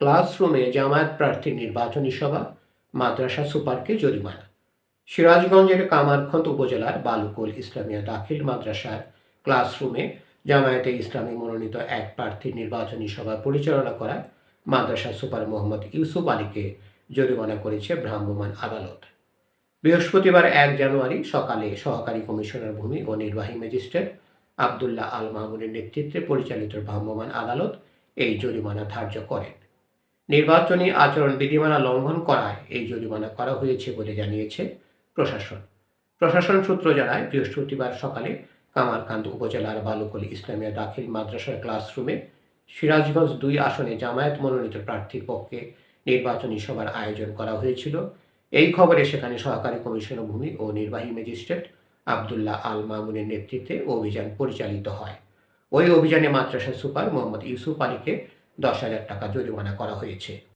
ক্লাসরুমে জামায়াত প্রার্থীর নির্বাচনী সভা, মাদ্রাসা সুপারকে জরিমানা। সিরাজগঞ্জের কামারখন্দ উপজেলার বালুকোল ইসলামিয়া দাখিল মাদ্রাসার ক্লাসরুমে জামায়াতে ইসলামী মনোনীত এক প্রার্থীর নির্বাচনী সভা পরিচালনা করায় মাদ্রাসা সুপার মোহাম্মদ ইউসুফ আলীকে জরিমানা করেছে ভ্রাম্যমাণ আদালত। বৃহস্পতিবার 1 জানুয়ারি সকালে সহকারী কমিশনার ভূমি ও নির্বাহী ম্যাজিস্ট্রেট আবদুল্লাহ আল মামুনের নেতৃত্বে পরিচালিত ভ্রাম্যমাণ আদালত এই জরিমানা ধার্য করেন। নির্বাচনী আচরণ বিধিমালা লঙ্ঘন করায় এই জরিমানা করা হয়েছে বলে জানিয়েছে প্রশাসন সূত্র জানায়, বৃহস্পতিবার সকালে কামারকান্দ উপজেলার বালুকোল ইসলামিয়া দাখিল মাদ্রাসার ক্লাসরুমে সিরাজগঞ্জ 2 আসনে জামায়াত মনোনীত প্রার্থীর পক্ষে নির্বাচনী সভার আয়োজন করা হয়েছিল। এই খবরে সেখানে সহকারী কমিশনার ভূমি ও নির্বাহী ম্যাজিস্ট্রেট আবদুল্লাহ আল মামুনের নেতৃত্বে অভিযান পরিচালিত হয়। ওই অভিযানে মাদ্রাসা সুপার মোহাম্মদ ইউসুফ আলীকে 10,000 টাকা জরিমানা করা হয়েছে।